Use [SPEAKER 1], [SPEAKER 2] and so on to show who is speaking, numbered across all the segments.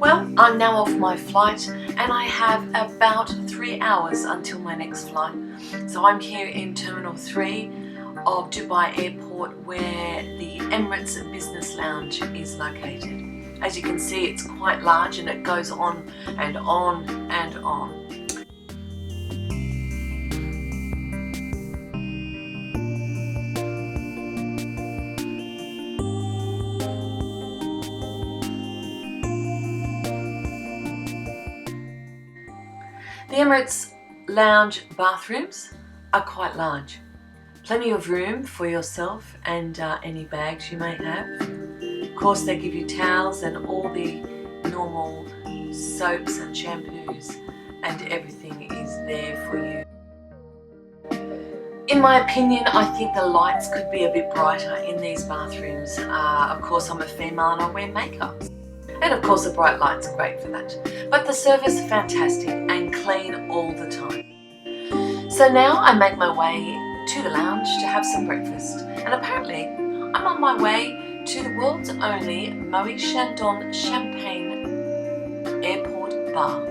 [SPEAKER 1] Well, I'm now off my flight and I have about 3 hours until my next flight. So I'm here in Terminal 3 of Dubai Airport where the Emirates Business Lounge is located. As you can see, it's quite large and it goes on and on and on. The Emirates Lounge bathrooms are quite large. Plenty of room for yourself and any bags you may have. Of course, they give you towels and all the normal soaps and shampoos, and everything is there for you. In my opinion, I think the lights could be a bit brighter in these bathrooms. Of course, I'm a female and I wear makeup. And of course, the bright lights are great for that. But the service is fantastic and clean all the time. So now I make my way to the lounge to have some breakfast. And apparently, I'm on my way to the world's only Moët Chandon Champagne Airport Bar.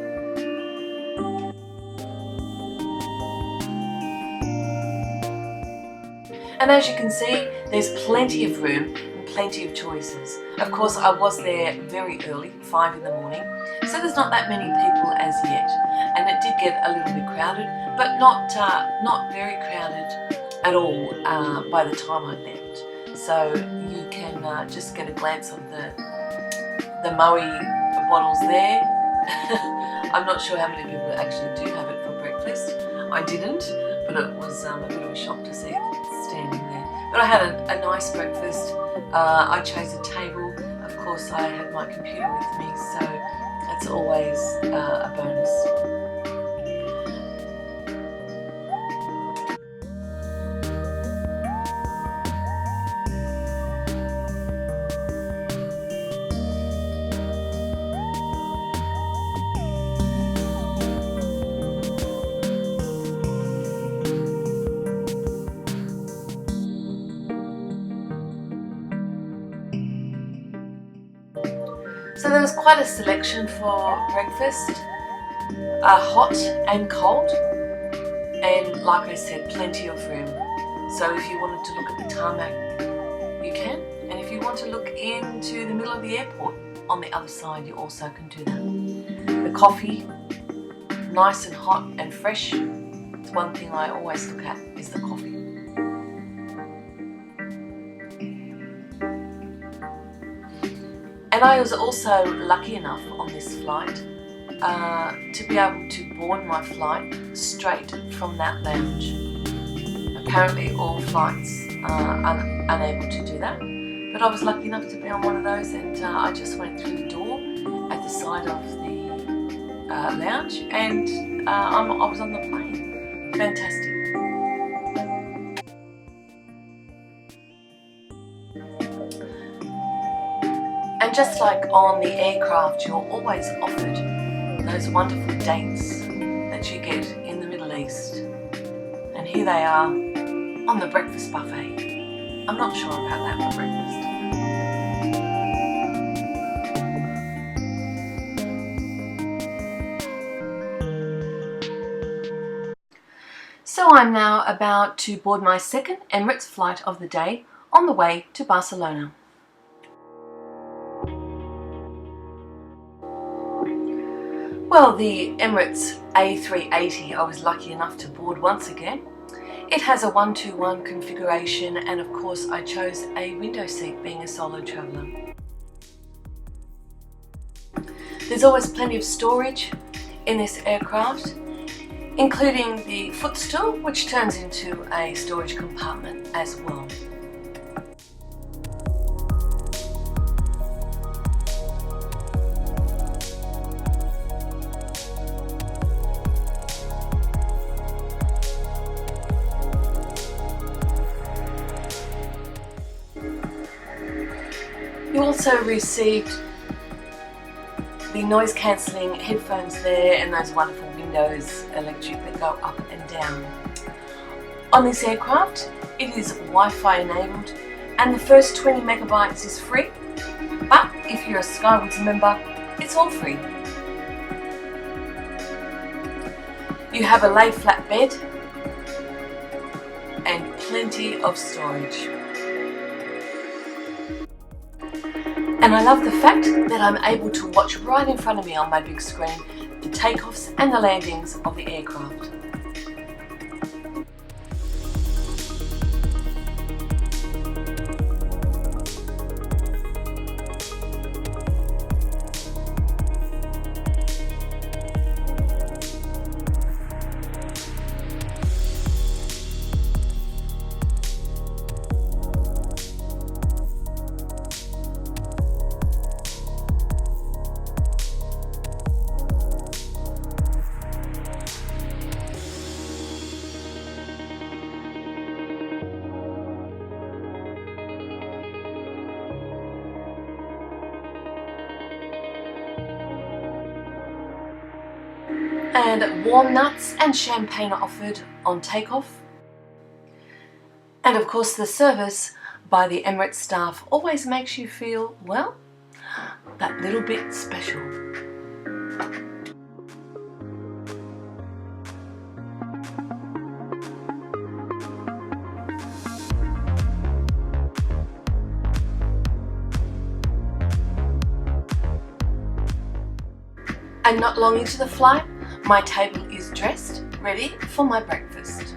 [SPEAKER 1] And as you can see, there's plenty of room and plenty of choices. Of course, I was there very early, 5 in the morning, so there's not that many people as yet. And it did get a little bit crowded, but not very crowded at all by the time I left. So you can just get a glance of the Moët bottles there. I'm not sure how many people actually do have it for breakfast. I didn't, but it was a bit of a shock to see it standing there. But I had a nice breakfast. I chose a table. Of course, I had my computer with me, so that's always a bonus. So there was quite a selection for breakfast, hot and cold, and like I said, plenty of room. So if you wanted to look at the tarmac, you can, and if you want to look into the middle of the airport on the other side, you also can do that. The coffee, nice and hot and fresh. It's one thing I always look at is the coffee. And I was also lucky enough on this flight to be able to board my flight straight from that lounge. Apparently all flights are unable to do that, but I was lucky enough to be on one of those, and I just went through the door at the side of the lounge, and I was on the plane. Fantastic. And just like on the aircraft, you're always offered those wonderful dates that you get in the Middle East. And here they are on the breakfast buffet. I'm not sure about that for breakfast. So I'm now about to board my second Emirates flight of the day on the way to Barcelona. Well, the Emirates A380 I was lucky enough to board once again. It has a 1-to-1 configuration, and of course I chose a window seat being a solo traveller. There's always plenty of storage in this aircraft, including the footstool, which turns into a storage compartment as well. You also received the noise cancelling headphones there, and those wonderful windows electric that go up and down. On this aircraft, it is Wi-Fi enabled, and the first 20 megabytes is free, but if you're a Skywards member, It's all free. You have a lay flat bed and plenty of storage. And I love the fact that I'm able to watch right in front of me on my big screen the takeoffs and the landings of the aircraft. And warm nuts and champagne are offered on takeoff. And of course the service by the Emirates staff always makes you feel, well, that little bit special. And not long into the flight, my table is dressed, ready for my breakfast.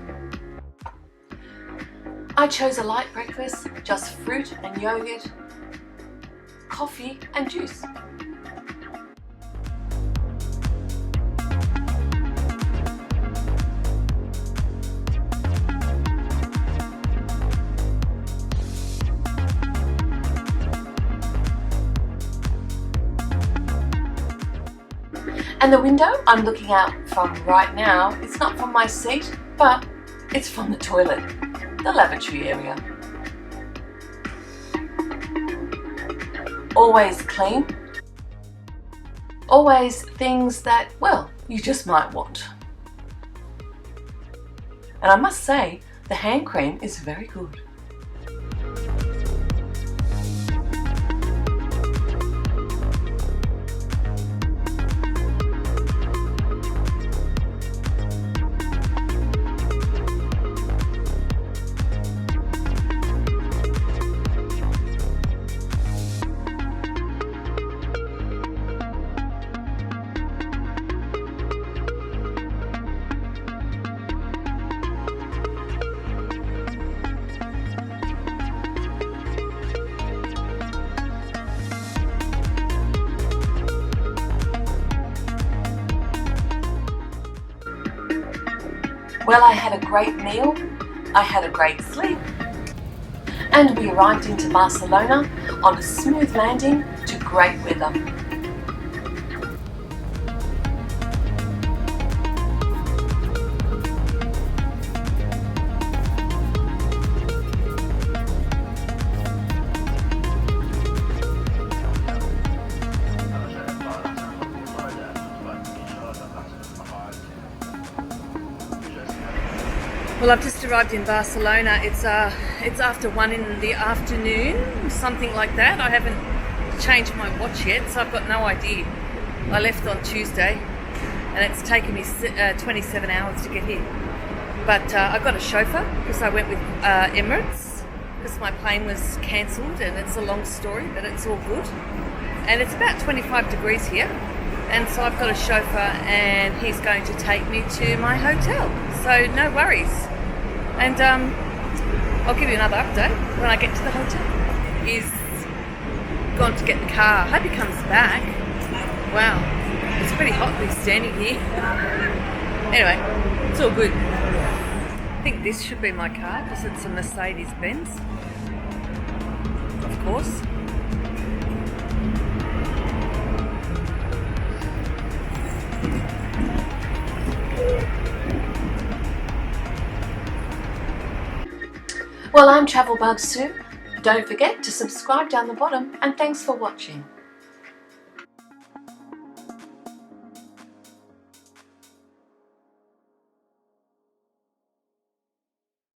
[SPEAKER 1] I chose a light breakfast, just fruit and yogurt, coffee and juice. And the window I'm looking out from right now, it's not from my seat, but it's from the toilet, the lavatory area. Always clean. Always things that, well, you just might want. And I must say, the hand cream is very good. Well, I had a great meal, I had a great sleep, and we arrived into Barcelona on a smooth landing to great weather. Well, I've just arrived in Barcelona. It's after 1 in the afternoon, something like that. I haven't changed my watch yet, so I've got no idea. I left on Tuesday, and it's taken me 27 hours to get here. But I got a chauffeur because I went with Emirates because my plane was cancelled, and it's a long story, but it's all good. And it's about 25 degrees here, and so I've got a chauffeur, and he's going to take me to my hotel. So no worries. And I'll give you another update when I get to the hotel. He's gone to get the car. I hope he comes back. Wow, it's pretty hot to be standing here. Anyway, it's all good. I think this should be my car because it's a Mercedes-Benz. Of course. Well, I'm Travel Bug Sue. Don't forget to subscribe down the bottom, and thanks for watching.